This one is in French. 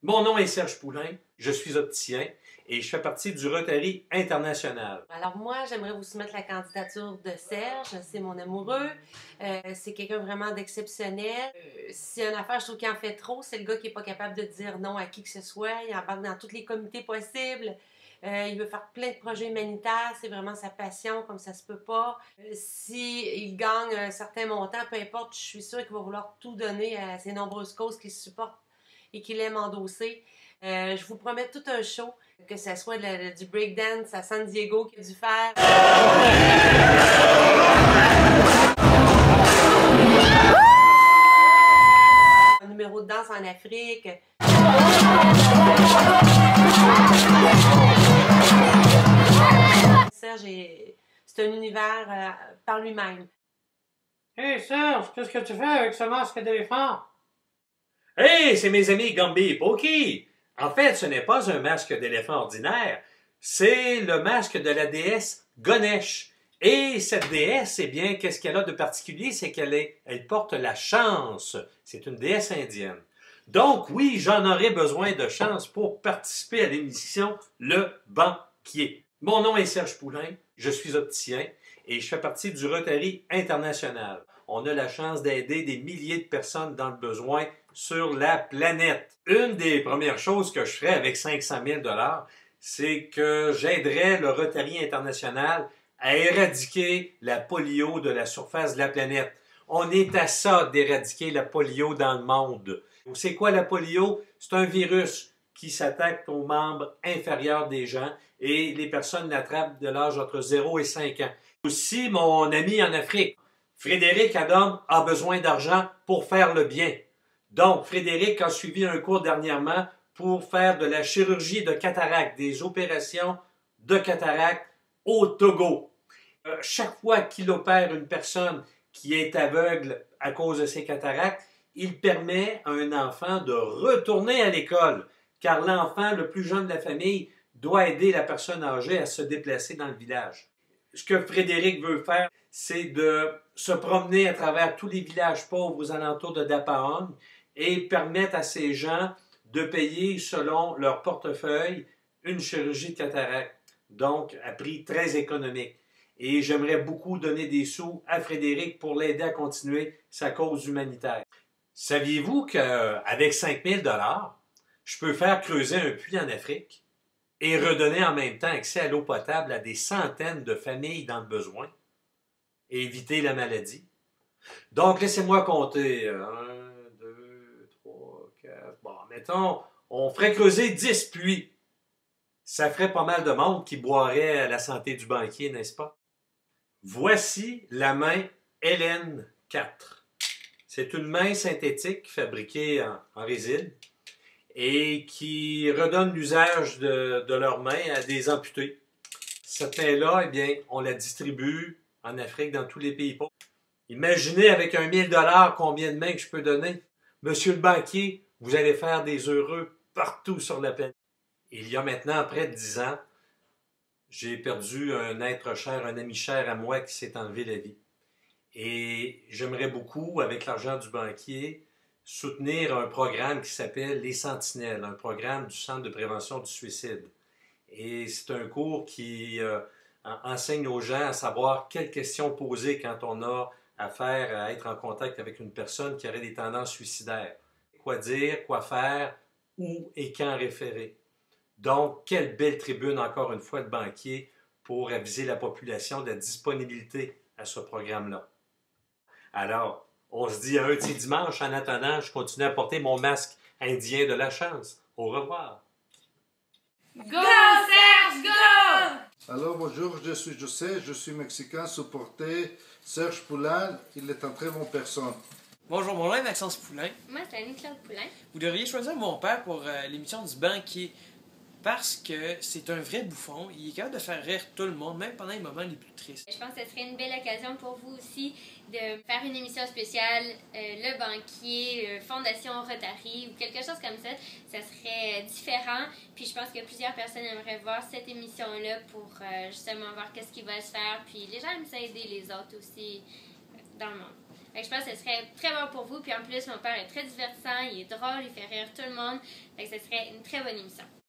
Mon nom est Serge Poulain, je suis opticien et je fais partie du Rotary International. Alors moi, j'aimerais vous soumettre la candidature de Serge. C'est mon amoureux. C'est quelqu'un vraiment d'exceptionnel. Si une affaire, je trouve qu'il en fait trop, c'est le gars qui n'est pas capable de dire non à qui que ce soit. Il embarque dans tous les comités possibles. Il veut faire plein de projets humanitaires. C'est vraiment sa passion, comme ça se peut pas. S'il gagne un certain montant, peu importe, je suis sûre qu'il va vouloir tout donner à ses nombreuses causes qu'il supporte et qu'il aime endosser. Je vous promets tout un show, que ce soit du breakdance à San Diego qu'il a dû faire. Un numéro de danse en Afrique. Serge, c'est un univers par lui-même. Hey Serge, qu'est-ce que tu fais avec ce masque d'éléphant? Hey, c'est mes amis Gumby et Pokey! En fait, ce n'est pas un masque d'éléphant ordinaire, c'est le masque de la déesse Ganesh. Et cette déesse, eh bien, qu'est-ce qu'elle a de particulier? C'est elle porte la chance. C'est une déesse indienne. Donc, oui, j'en aurais besoin de chance pour participer à l'émission Le Banquier. Mon nom est Serge Poulain, je suis opticien et je fais partie du Rotary International. On a la chance d'aider des milliers de personnes dans le besoin sur la planète. Une des premières choses que je ferais avec 500 000 $, c'est que j'aiderais le Rotary International à éradiquer la polio de la surface de la planète. On est à ça d'éradiquer la polio dans le monde. C'est quoi la polio? C'est un virus qui s'attaque aux membres inférieurs des gens et les personnes l'attrapent de l'âge entre 0 et 5 ans. Aussi, mon ami en Afrique, Frédéric Adam, a besoin d'argent pour faire le bien. Donc, Frédéric a suivi un cours dernièrement pour faire de la chirurgie de cataracte, des opérations de cataracte au Togo. Chaque fois qu'il opère une personne qui est aveugle à cause de ses cataractes, il permet à un enfant de retourner à l'école, car l'enfant le plus jeune de la famille doit aider la personne âgée à se déplacer dans le village. Ce que Frédéric veut faire, c'est de se promener à travers tous les villages pauvres aux alentours de Dapaong et permettre à ces gens de payer selon leur portefeuille une chirurgie de cataracte, donc à prix très économique. Et j'aimerais beaucoup donner des sous à Frédéric pour l'aider à continuer sa cause humanitaire. Saviez-vous qu'avec 5 000 $, je peux faire creuser un puits en Afrique et redonner en même temps accès à l'eau potable à des centaines de familles dans le besoin et éviter la maladie? Donc, laissez-moi compter. 1, 2, 3, 4... Bon, mettons, on ferait creuser 10 puits. Ça ferait pas mal de monde qui boirait à la santé du banquier, n'est-ce pas? Voici la main Hélène 4. C'est une main synthétique fabriquée en résine et qui redonne l'usage de leurs mains à des amputés. Cette main-là, eh bien, on la distribue en Afrique, dans tous les pays pauvres. Imaginez avec 1 000 $ combien de mains que je peux donner. Monsieur le banquier, vous allez faire des heureux partout sur la planète. Il y a maintenant près de 10 ans, j'ai perdu un être cher, un ami cher à moi qui s'est enlevé la vie. Et j'aimerais beaucoup, avec l'argent du banquier, soutenir un programme qui s'appelle Les Sentinelles, un programme du Centre de prévention du suicide. Et c'est un cours qui enseigne aux gens à savoir quelles questions poser quand on a affaire à être en contact avec une personne qui aurait des tendances suicidaires. Quoi dire, quoi faire, où et quand référer. Donc, quelle belle tribune, encore une fois, de banquier pour aviser la population de la disponibilité à ce programme-là. Alors, on se dit à un petit dimanche. En attendant, je continue à porter mon masque indien de la chance. Au revoir. Go Serge, go! Alors bonjour, je suis José, je suis mexicain, supporter Serge Poulain, il est une très bonne personne. Bonjour, mon nom est Maxence Poulain. Moi, c'est Annie-Claude Poulain. Vous devriez choisir mon père pour l'émission du banquier parce que c'est un vrai bouffon. Il est capable de faire rire tout le monde, même pendant les moments les plus tristes. Je pense que ce serait une belle occasion pour vous aussi de faire une émission spéciale, Le Banquier, Fondation Rotary ou quelque chose comme ça. Ça serait différent. Puis je pense que plusieurs personnes aimeraient voir cette émission-là pour justement voir qu'est-ce qui va se faire. Puis les gens aiment ça aider les autres aussi dans le monde. Fait que je pense que ce serait très bon pour vous. Puis en plus, mon père est très divertissant, il est drôle, il fait rire tout le monde. Fait que ce serait une très bonne émission.